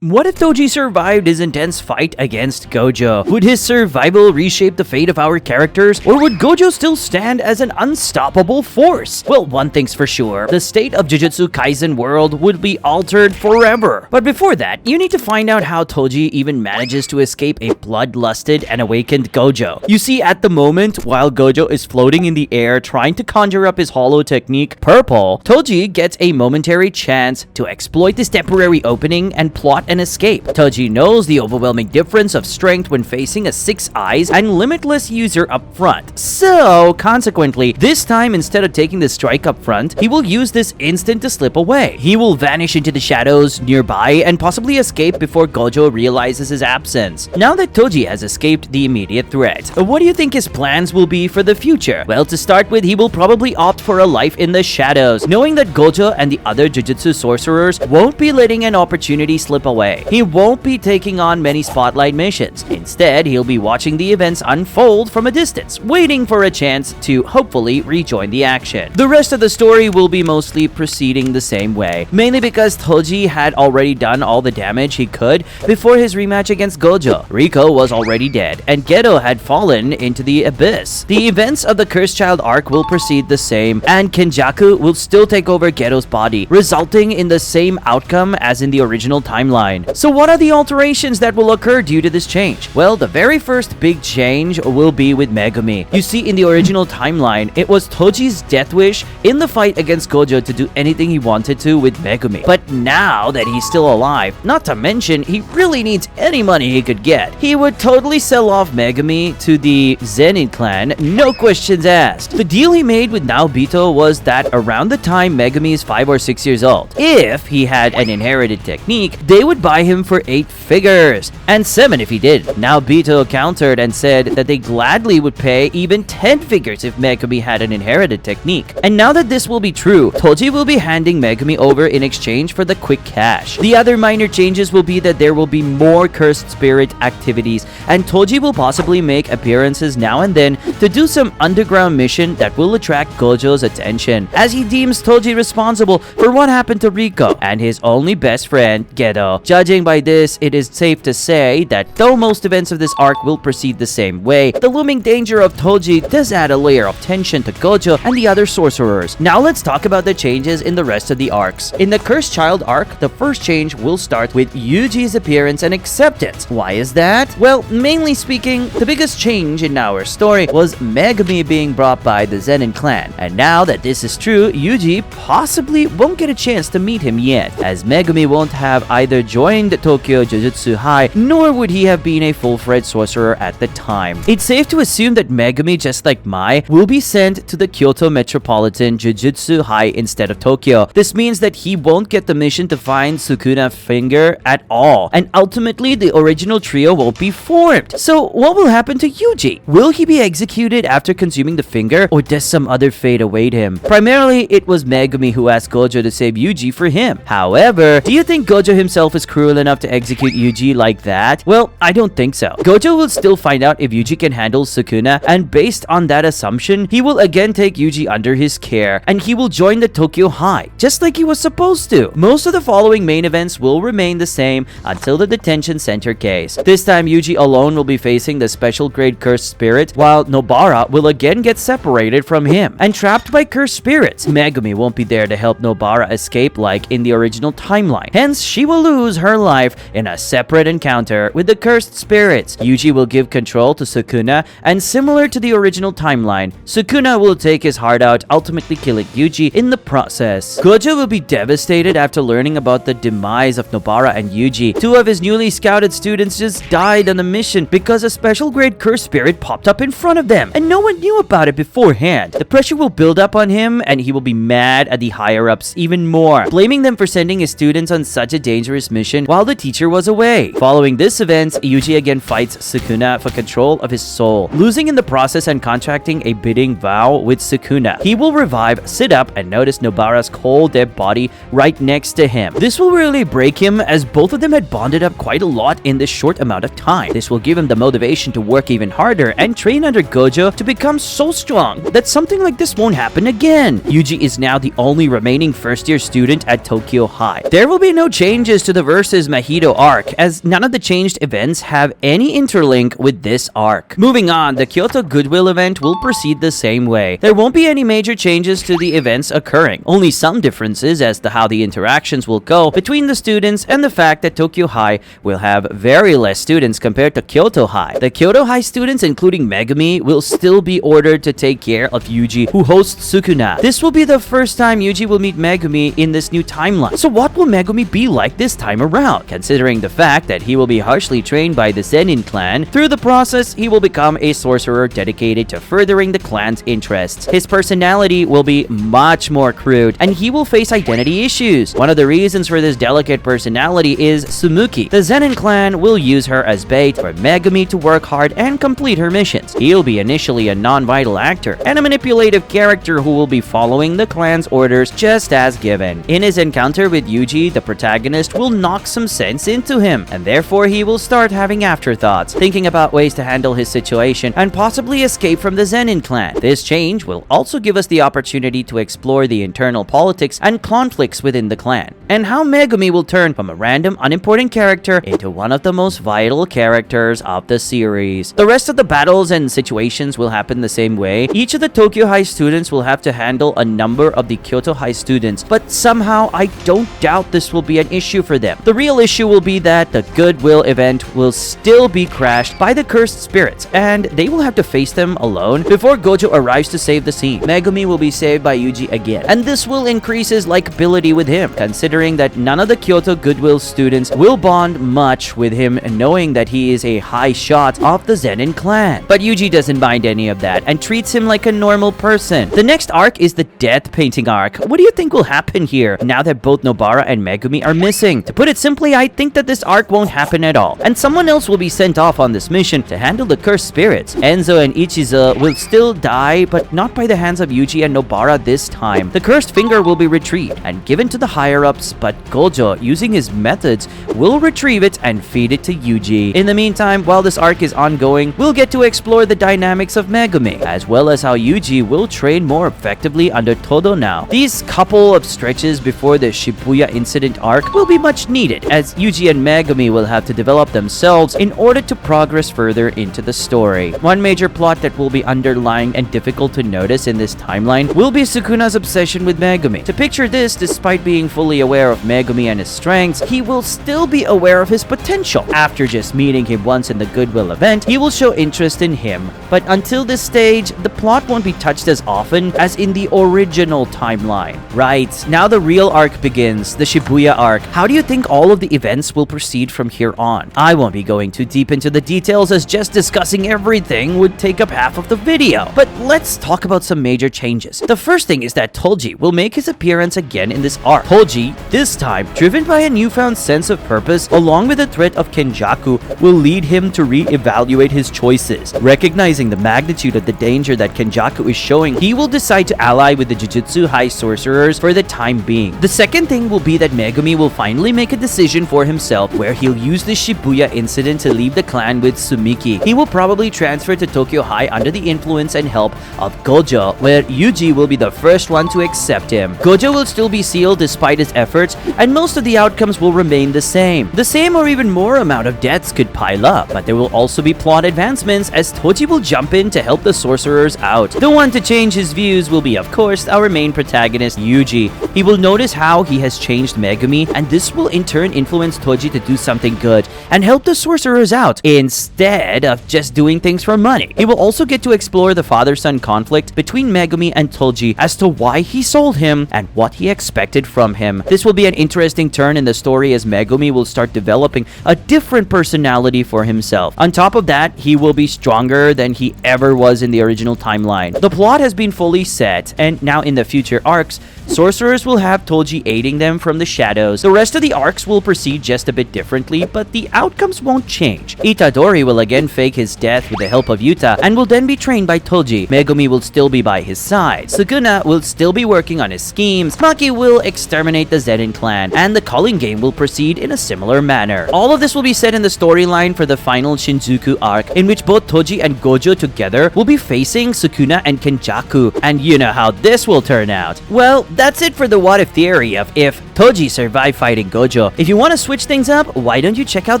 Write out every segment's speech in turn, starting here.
What if Toji survived his intense fight against Gojo? Would his survival reshape the fate of our characters, or would Gojo still stand as an unstoppable force? Well, one thing's for sure, the state of Jujutsu Kaisen world would be altered forever. But before that, you need to find out how Toji even manages to escape a bloodlusted and awakened Gojo. You see, at the moment, while Gojo is floating in the air trying to conjure up his hollow technique, Purple, Toji gets a momentary chance to exploit this temporary opening and plot an escape. Toji knows the overwhelming difference of strength when facing a 6 eyes and limitless user up front. So, consequently, this time instead of taking the strike up front, he will use this instant to slip away. He will vanish into the shadows nearby and possibly escape before Gojo realizes his absence. Now that Toji has escaped the immediate threat, what do you think his plans will be for the future? Well, to start with, he will probably opt for a life in the shadows, knowing that Gojo and the other Jujutsu sorcerers won't be letting an opportunity slip away. He won't be taking on many spotlight missions. Instead, he'll be watching the events unfold from a distance, waiting for a chance to hopefully rejoin the action. The rest of the story will be mostly proceeding the same way, mainly because Toji had already done all the damage he could before his rematch against Gojo. Riko was already dead, and Geto had fallen into the abyss. The events of the Cursed Child arc will proceed the same, and Kenjaku will still take over Geto's body, resulting in the same outcome as in the original timeline. So what are the alterations that will occur due to this change? Well, the very first big change will be with Megumi. You see, in the original timeline, it was Toji's death wish in the fight against Gojo to do anything he wanted to with Megumi. But now that he's still alive, not to mention he really needs any money he could get, he would totally sell off Megumi to the Zenin clan, no questions asked. The deal he made with Naobito was that around the time Megumi is 5 or 6 years old, if he had an inherited technique, they would buy him for 8 figures, and 7 if he did. Naobito countered and said that they gladly would pay even 10 figures if Megumi had an inherited technique. And now that this will be true, Toji will be handing Megumi over in exchange for the quick cash. The other minor changes will be that there will be more cursed spirit activities, and Toji will possibly make appearances now and then to do some underground mission that will attract Gojo's attention, as he deems Toji responsible for what happened to Riko and his only best friend, Geto. Judging by this, it is safe to say that though most events of this arc will proceed the same way, the looming danger of Toji does add a layer of tension to Gojo and the other sorcerers. Now let's talk about the changes in the rest of the arcs. In the Cursed Child arc, the first change will start with Yuji's appearance and acceptance. Why is that? Well, mainly speaking, the biggest change in our story was Megumi being brought by the Zenin clan. And now that this is true, Yuji possibly won't get a chance to meet him yet, as Megumi won't have either joined Tokyo Jujutsu High, nor would he have been a full-fledged sorcerer at the time. It's safe to assume that Megumi, just like Mai, will be sent to the Kyoto Metropolitan Jujutsu High instead of Tokyo. This means that he won't get the mission to find Sukuna finger at all, and ultimately the original trio won't be formed. So what will happen to Yuji? Will he be executed after consuming the finger, or does some other fate await him? Primarily, it was Megumi who asked Gojo to save Yuji for him. However, do you think Gojo himself is cruel enough to execute Yuji like that? Well, I don't think so. Gojo will still find out if Yuji can handle Sukuna, and based on that assumption, he will again take Yuji under his care, and he will join the Tokyo High, just like he was supposed to. Most of the following main events will remain the same until the detention center case. This time, Yuji alone will be facing the special grade cursed spirit, while Nobara will again get separated from him and trapped by cursed spirits. Megumi won't be there to help Nobara escape like in the original timeline. Hence, she will lose her life in a separate encounter with the cursed spirits. Yuji will give control to Sukuna, and similar to the original timeline, Sukuna will take his heart out, ultimately killing Yuji in the process. Gojo will be devastated after learning about the demise of Nobara and Yuji. 2 of his newly scouted students just died on a mission because a special grade cursed spirit popped up in front of them, and no one knew about it beforehand. The pressure will build up on him, and he will be mad at the higher-ups even more, blaming them for sending his students on such a dangerous mission while the teacher was away. Following this event, Yuji again fights Sukuna for control of his soul, losing in the process and contracting a bidding vow with Sukuna. He will revive, sit up, and notice Nobara's cold dead body right next to him. This will really break him, as both of them had bonded up quite a lot in this short amount of time. This will give him the motivation to work even harder and train under Gojo to become so strong that something like this won't happen again. Yuji is now the only remaining first-year student at Tokyo High. There will be no changes to the versus Mahito arc, as none of the changed events have any interlink with this arc. Moving on, the Kyoto Goodwill event will proceed the same way. There won't be any major changes to the events occurring, only some differences as to how the interactions will go between the students and the fact that Tokyo High will have very less students compared to Kyoto High. The Kyoto High students, including Megumi, will still be ordered to take care of Yuji, who hosts Sukuna. This will be the first time Yuji will meet Megumi in this new timeline. So what will Megumi be like this time around? Considering the fact that he will be harshly trained by the Zenin clan, through the process, he will become a sorcerer dedicated to furthering the clan's interests. His personality will be much more crude, and he will face identity issues. One of the reasons for this delicate personality is Sumuki. The Zenin clan will use her as bait for Megumi to work hard and complete her missions. He'll be initially a non-vital actor and a manipulative character who will be following the clan's orders just as given. In his encounter with Yuji, the protagonist will knock some sense into him, and therefore he will start having afterthoughts, thinking about ways to handle his situation and possibly escape from the Zenin clan. This change will also give us the opportunity to explore the internal politics and conflicts within the clan, and how Megumi will turn from a random, unimportant character into one of the most vital characters of the series. The rest of the battles and situations will happen the same way. Each of the Tokyo High students will have to handle a number of the Kyoto High students, but somehow I don't doubt this will be an issue for them. The real issue will be that the Goodwill event will still be crashed by the cursed spirits, and they will have to face them alone before Gojo arrives to save the scene. Megumi will be saved by Yuji again, and this will increase his likability with him, considering that none of the Kyoto Goodwill students will bond much with him, knowing that he is a high shot of the Zenin clan. But Yuji doesn't mind any of that and treats him like a normal person. The next arc is the death painting arc. What do you think will happen here now that both Nobara and Megumi are missing? To put it simply, I think that this arc won't happen at all, and someone else will be sent off on this mission to handle the cursed spirits. Enzo and Ichiza will still die, but not by the hands of Yuji and Nobara this time. The cursed finger will be retrieved and given to the higher-ups, but Gojo, using his methods, will retrieve it and feed it to Yuji. In the meantime, while this arc is ongoing, we'll get to explore the dynamics of Megumi, as well as how Yuji will train more effectively under Todo now. These couple of stretches before the Shibuya incident arc will be much needed, as Yuji and Megumi will have to develop themselves in order to progress further into the story. One major plot that will be underlying and difficult to notice in this timeline will be Sukuna's obsession with Megumi. To picture this, despite being fully aware of Megumi and his strengths, he will still be aware of his potential. After just meeting him once in the Goodwill event, he will show interest in him. But until this stage, the plot won't be touched as often as in the original timeline. Right, now the real arc begins, the Shibuya arc. How do you think all of the events will proceed from here on? I won't be going too deep into the details, as just discussing everything would take up half of the video. But let's talk about some major changes. The first thing is that Toji will make his appearance again in this arc. Toji, this time driven by a newfound sense of purpose, along with the threat of Kenjaku, will lead him to re-evaluate his choices. Recognizing the magnitude of the danger that Kenjaku is showing, he will decide to ally with the Jujutsu High sorcerers for the time being. The second thing will be that Megumi will finally make a decision for himself, where he'll use the Shibuya incident to leave the clan with Sumiki. He will probably transfer to Tokyo High under the influence and help of Gojo, where Yuji will be the first one to accept him. Gojo will still be sealed despite his efforts, and most of the outcomes will remain the same. The same or even more amount of deaths could pile up, but there will also be plot advancements as Toji will jump in to help the sorcerers out. The one to change his views will be, of course, our main protagonist, Yuji. He will notice how he has changed Megumi, and this will in turn influence Toji to do something good and help the sorcerers out instead of just doing things for money. He will also get to explore the father-son conflict between Megumi and Toji as to why he sold him and what he expected from him. This will be an interesting turn in the story, as Megumi will start developing a different personality for himself. On top of that, he will be stronger than he ever was in the original timeline. The plot has been fully set, and now in the future arcs, sorcerers will have Toji aiding them from the shadows. The rest of the arcs will proceed just a bit differently, but the outcomes won't change. Itadori will again fake his death with the help of Yuta and will then be trained by Toji. Megumi will still be by his side. Sukuna will still be working on his schemes. Maki will exterminate the Zenin clan, and the calling game will proceed in a similar manner. All of this will be set in the storyline for the final Shinjuku arc, in which both Toji and Gojo together will be facing Sukuna and Kenjaku, and you know how this will turn out. Well, that's it for the what if theory of if Toji survive fighting Gojo. If you want to switch things up, why don't you check out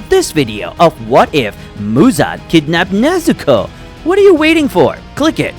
this video of what if Muzan kidnapped Nezuko? What are you waiting for? Click it.